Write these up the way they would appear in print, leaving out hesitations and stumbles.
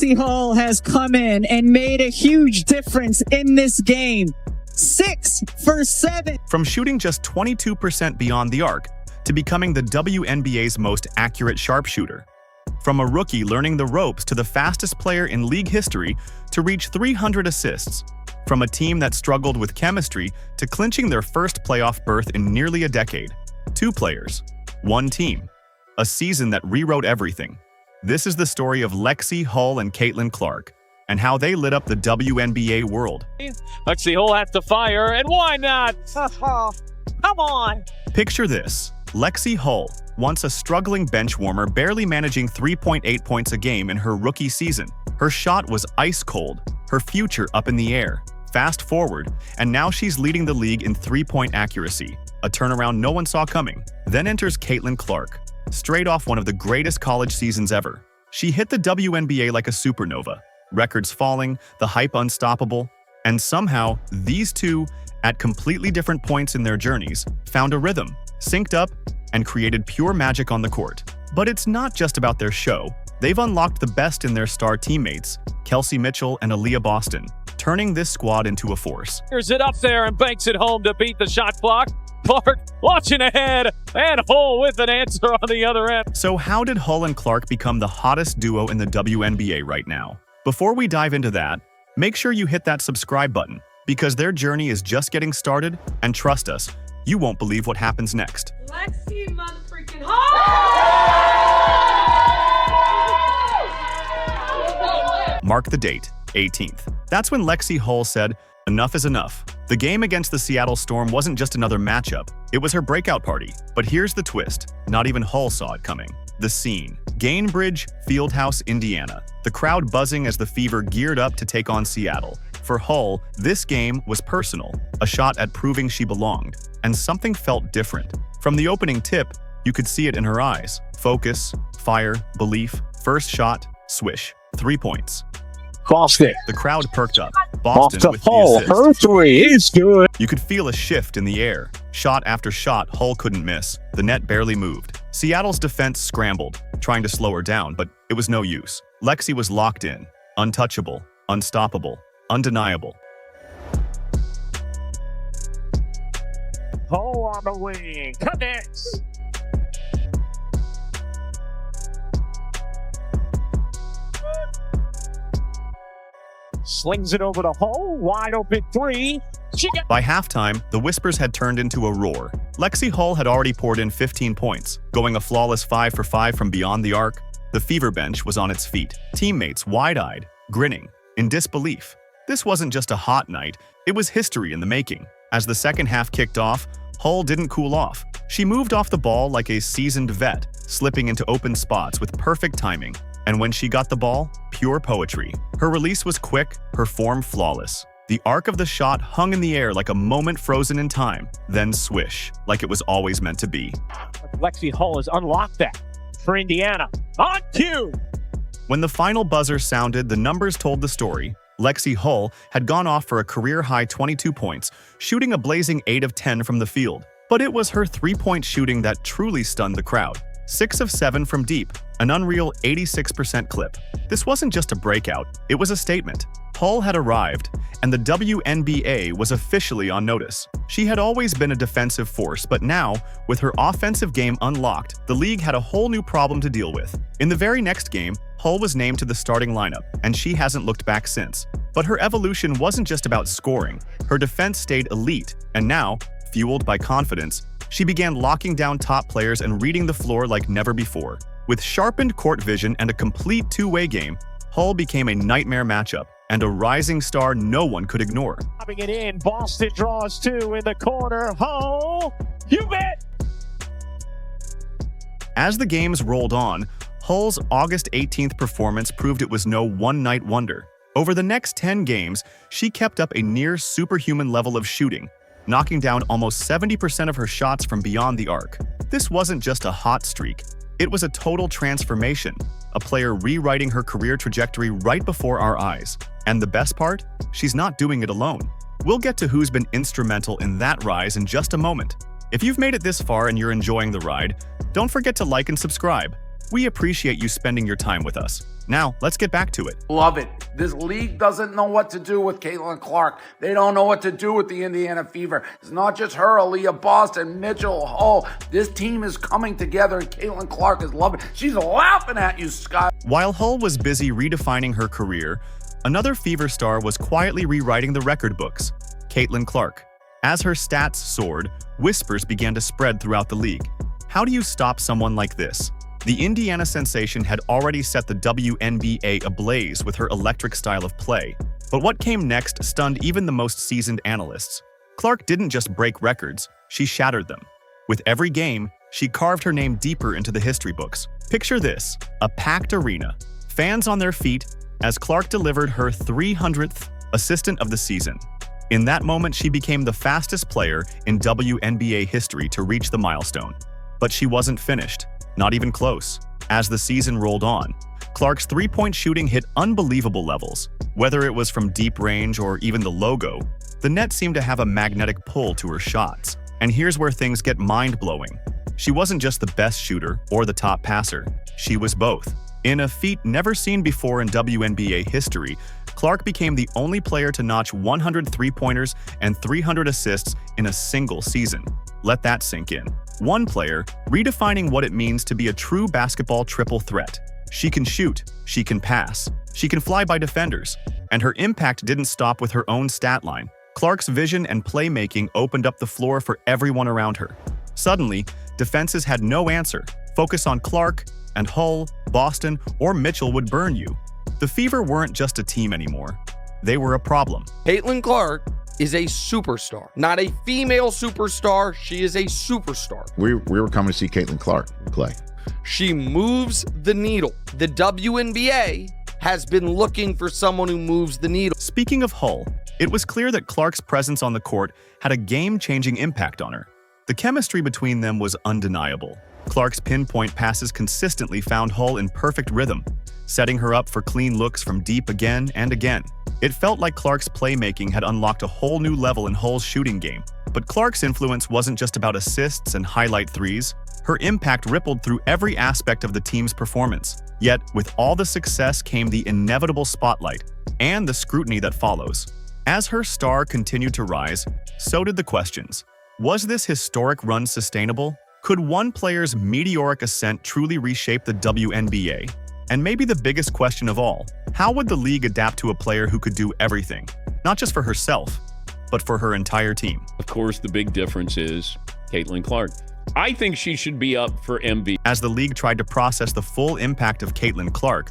Lexie Hull has come in and made a huge difference in this game. 6 for 7. From shooting just 22% beyond the arc to becoming the WNBA's most accurate sharpshooter. From a rookie learning the ropes to the fastest player in league history to reach 300 assists. From a team that struggled with chemistry to clinching their first playoff berth in nearly a decade. 2 players, 1 team. A season that rewrote everything. This is the story of Lexie Hull and Caitlin Clark, and how they lit up the WNBA world. Lexie Hull has to fire, and why not? Come on! Picture this. Lexie Hull, once a struggling bench warmer barely managing 3.8 points a game in her rookie season. Her shot was ice cold, her future up in the air. Fast forward, and now she's leading the league in 3-point accuracy, a turnaround no one saw coming. Then enters Caitlin Clark, straight off one of the greatest college seasons ever. She hit the WNBA like a supernova, records falling, the hype unstoppable, and somehow these two, at completely different points in their journeys, found a rhythm, synced up, and created pure magic on the court. But it's not just about their show. They've unlocked the best in their star teammates, Kelsey Mitchell and Aaliyah Boston, turning this squad into a force. Here's it up there and banks it home to beat the shot clock. Clark launching ahead, and Hull with an answer on the other end. So how did Hull and Clark become the hottest duo in the WNBA right now? Before we dive into that, make sure you hit that subscribe button, because their journey is just getting started, and trust us, you won't believe what happens next. Lexie motherfreaking Hull! Mark the date, 18th. That's when Lexie Hull said, "Enough is enough." The game against the Seattle Storm wasn't just another matchup, it was her breakout party. But here's the twist, not even Hull saw it coming. The scene. Gainbridge Fieldhouse, Indiana. The crowd buzzing as the Fever geared up to take on Seattle. For Hull, this game was personal, a shot at proving she belonged. And something felt different. From the opening tip, you could see it in her eyes. Focus, fire, belief, first shot, swish. 3 points. Boston. The crowd perked up. Off Boston to with the Hull. assist. Her 3 is good. You could feel a shift in the air. Shot after shot, Hull couldn't miss. The net barely moved. Seattle's defense scrambled, trying to slow her down, but it was no use. Lexie was locked in. Untouchable, unstoppable, undeniable. Hull on the wing. Connects. Slings it over the Hull. Wide open 3. By halftime, the whispers had turned into a roar. Lexie Hull had already poured in 15 points, going a flawless 5 for 5 from beyond the arc. The Fever bench was on its feet, teammates wide-eyed, grinning, in disbelief. This wasn't just a hot night, it was history in the making. As the second half kicked off, Hull didn't cool off. She moved off the ball like a seasoned vet, slipping into open spots with perfect timing. And when she got the ball, pure poetry. Her release was quick, her form flawless. The arc of the shot hung in the air like a moment frozen in time, then swish, like it was always meant to be. Lexie Hull has unlocked that for Indiana. On cue. When the final buzzer sounded, the numbers told the story. Lexie Hull had gone off for a career-high 22 points, shooting a blazing 8 of 10 from the field. But it was her 3-point shooting that truly stunned the crowd. 6 of 7 from deep, an unreal 86% clip. This wasn't just a breakout, it was a statement. Hull had arrived, and the WNBA was officially on notice. She had always been a defensive force, but now, with her offensive game unlocked, the league had a whole new problem to deal with. In the very next game, Hull was named to the starting lineup, and she hasn't looked back since. But her evolution wasn't just about scoring. Her defense stayed elite, and now, fueled by confidence, she began locking down top players and reading the floor like never before. With sharpened court vision and a complete two-way game, Hull became a nightmare matchup and a rising star no one could ignore. Popping it in, Boston draws 2 in the corner. Hull, you bet! As the games rolled on, Hull's August 18th performance proved it was no one-night wonder. Over the next 10 games, she kept up a near superhuman level of shooting, knocking down almost 70% of her shots from beyond the arc. This wasn't just a hot streak. It was a total transformation, a player rewriting her career trajectory right before our eyes. And the best part? She's not doing it alone. We'll get to who's been instrumental in that rise in just a moment. If you've made it this far and you're enjoying the ride, don't forget to like and subscribe. We appreciate you spending your time with us. Now, let's get back to it. Love it. This league doesn't know what to do with Caitlin Clark. They don't know what to do with the Indiana Fever. It's not just her, Aaliyah Boston, Mitchell, Hull. This team is coming together, and Caitlin Clark is loving it. She's laughing at you, Scott. While Hull was busy redefining her career, another Fever star was quietly rewriting the record books, Caitlin Clark. As her stats soared, whispers began to spread throughout the league. How do you stop someone like this? The Indiana sensation had already set the WNBA ablaze with her electric style of play. But what came next stunned even the most seasoned analysts. Clark didn't just break records, she shattered them. With every game, she carved her name deeper into the history books. Picture this, a packed arena, fans on their feet, as Clark delivered her 300th assist of the season. In that moment, she became the fastest player in WNBA history to reach the milestone. But she wasn't finished. Not even close. As the season rolled on, Clark's three-point shooting hit unbelievable levels. Whether it was from deep range or even the logo, the net seemed to have a magnetic pull to her shots. And here's where things get mind-blowing. She wasn't just the best shooter or the top passer. She was both. In a feat never seen before in WNBA history, Clark became the only player to notch 100 three-pointers and 300 assists in a single season. Let that sink in. One player, redefining what it means to be a true basketball triple threat. She can shoot, she can pass, she can fly by defenders, and her impact didn't stop with her own stat line. Clark's vision and playmaking opened up the floor for everyone around her. Suddenly, defenses had no answer. Focus on Clark, and Hull, Boston, or Mitchell would burn you. The Fever weren't just a team anymore. They were a problem. Caitlin Clark is a superstar. Not a female superstar, she is a superstar. We were coming to see Caitlin Clark play. She moves the needle. The WNBA has been looking for someone who moves the needle. Speaking of Hull, it was clear that Clark's presence on the court had a game-changing impact on her. The chemistry between them was undeniable. Clark's pinpoint passes consistently found Hull in perfect rhythm, setting her up for clean looks from deep again and again. It felt like Clark's playmaking had unlocked a whole new level in Hull's shooting game. But Clark's influence wasn't just about assists and highlight threes. Her impact rippled through every aspect of the team's performance. Yet, with all the success came the inevitable spotlight and the scrutiny that follows. As her star continued to rise, so did the questions. Was this historic run sustainable? Could one player's meteoric ascent truly reshape the WNBA? And maybe the biggest question of all, how would the league adapt to a player who could do everything? Not just for herself, but for her entire team. Of course, the big difference is Caitlin Clark. I think she should be up for MVP. As the league tried to process the full impact of Caitlin Clark,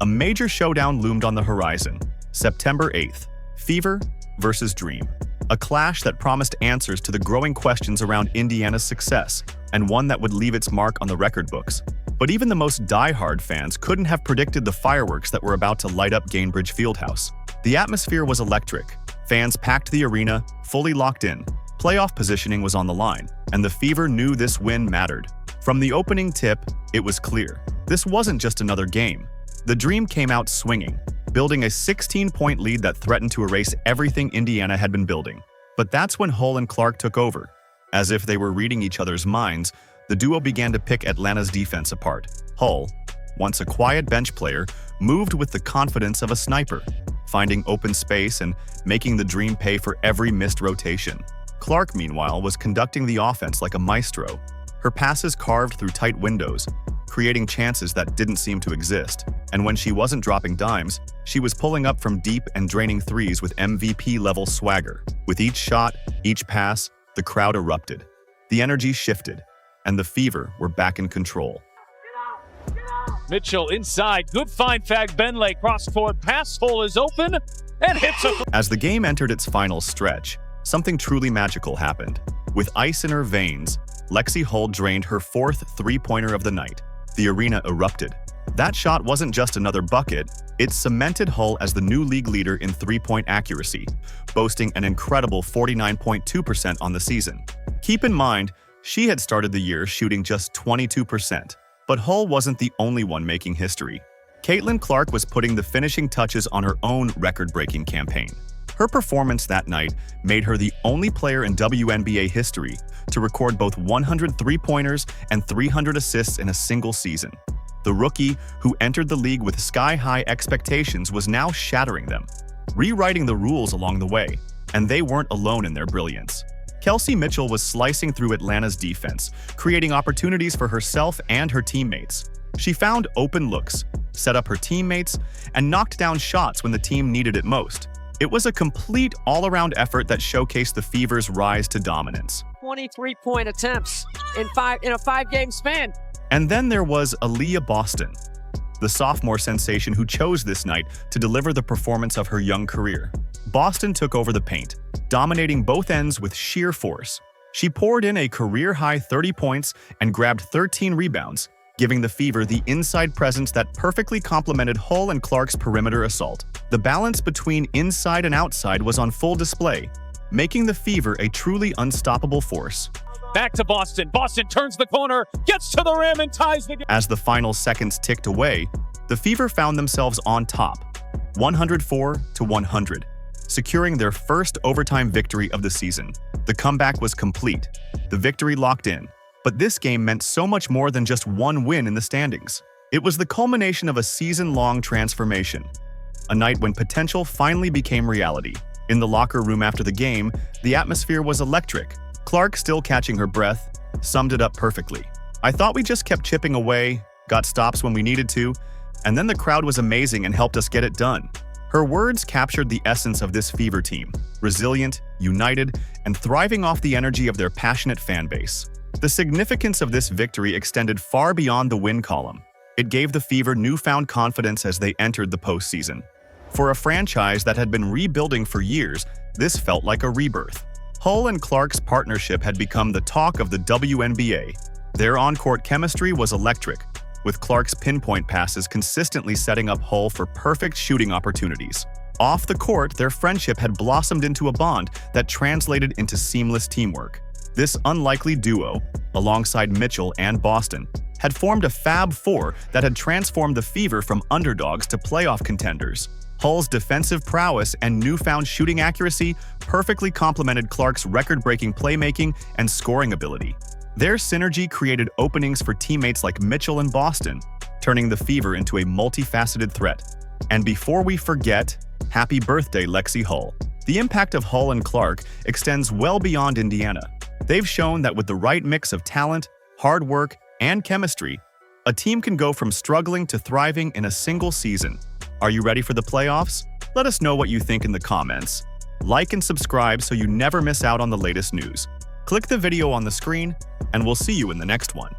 a major showdown loomed on the horizon. September 8th, Fever versus Dream. A clash that promised answers to the growing questions around Indiana's success, and one that would leave its mark on the record books. But even the most die-hard fans couldn't have predicted the fireworks that were about to light up Gainbridge Fieldhouse. The atmosphere was electric. Fans packed the arena, fully locked in. Playoff positioning was on the line, and the Fever knew this win mattered. From the opening tip, it was clear. This wasn't just another game. The Dream came out swinging, building a 16-point lead that threatened to erase everything Indiana had been building. But that's when Hull and Clark took over. As if they were reading each other's minds, the duo began to pick Atlanta's defense apart. Hull, once a quiet bench player, moved with the confidence of a sniper, finding open space and making the Dream pay for every missed rotation. Clark, meanwhile, was conducting the offense like a maestro. Her passes carved through tight windows, creating chances that didn't seem to exist. And when she wasn't dropping dimes, she was pulling up from deep and draining threes with MVP-level swagger. With each shot, each pass, the crowd erupted. The energy shifted, and the Fever were back in control. Mitchell inside. Good find, Benley. Cross-court pass hole is open and hits a... As the game entered its final stretch, something truly magical happened. With ice in her veins, Lexie Hull drained her fourth three-pointer of the night. The arena erupted. That shot wasn't just another bucket, it cemented Hull as the new league leader in three-point accuracy, boasting an incredible 49.2% on the season. Keep in mind, she had started the year shooting just 22%. But Hull wasn't the only one making history. Caitlin Clark was putting the finishing touches on her own record-breaking campaign. Her performance that night made her the only player in WNBA history to record both 100 three-pointers and 300 assists in a single season. The rookie, who entered the league with sky-high expectations, was now shattering them, rewriting the rules along the way, and they weren't alone in their brilliance. Kelsey Mitchell was slicing through Atlanta's defense, creating opportunities for herself and her teammates. She found open looks, set up her teammates, and knocked down shots when the team needed it most. It was a complete all-around effort that showcased the Fever's rise to dominance. 23-point attempts in a five-game span. And then there was Aaliyah Boston, the sophomore sensation who chose this night to deliver the performance of her young career. Boston took over the paint, dominating both ends with sheer force. She poured in a career-high 30 points and grabbed 13 rebounds, giving the Fever the inside presence that perfectly complemented Hull and Clark's perimeter assault. The balance between inside and outside was on full display, making the Fever a truly unstoppable force. Back to Boston. Boston turns the corner, gets to the rim, and ties the game. As the final seconds ticked away, the Fever found themselves on top, 104-100, securing their first overtime victory of the season. The comeback was complete, the victory locked in. But this game meant so much more than just one win in the standings. It was the culmination of a season-long transformation, a night when potential finally became reality. In the locker room after the game, the atmosphere was electric. Clark, still catching her breath, summed it up perfectly. "I thought we just kept chipping away, got stops when we needed to, and then the crowd was amazing and helped us get it done." Her words captured the essence of this Fever team, resilient, united, and thriving off the energy of their passionate fan base. The significance of this victory extended far beyond the win column. It gave the Fever newfound confidence as they entered the postseason. For a franchise that had been rebuilding for years, this felt like a rebirth. Hull and Clark's partnership had become the talk of the WNBA. Their on-court chemistry was electric, with Clark's pinpoint passes consistently setting up Hull for perfect shooting opportunities. Off the court, their friendship had blossomed into a bond that translated into seamless teamwork. This unlikely duo, alongside Mitchell and Boston, had formed a Fab Four that had transformed the Fever from underdogs to playoff contenders. Hull's defensive prowess and newfound shooting accuracy perfectly complemented Clark's record-breaking playmaking and scoring ability. Their synergy created openings for teammates like Mitchell and Boston, turning the Fever into a multifaceted threat. And before we forget, happy birthday, Lexie Hull. The impact of Hull and Clark extends well beyond Indiana. They've shown that with the right mix of talent, hard work, and chemistry, a team can go from struggling to thriving in a single season. Are you ready for the playoffs? Let us know what you think in the comments. Like and subscribe so you never miss out on the latest news. Click the video on the screen, and we'll see you in the next one.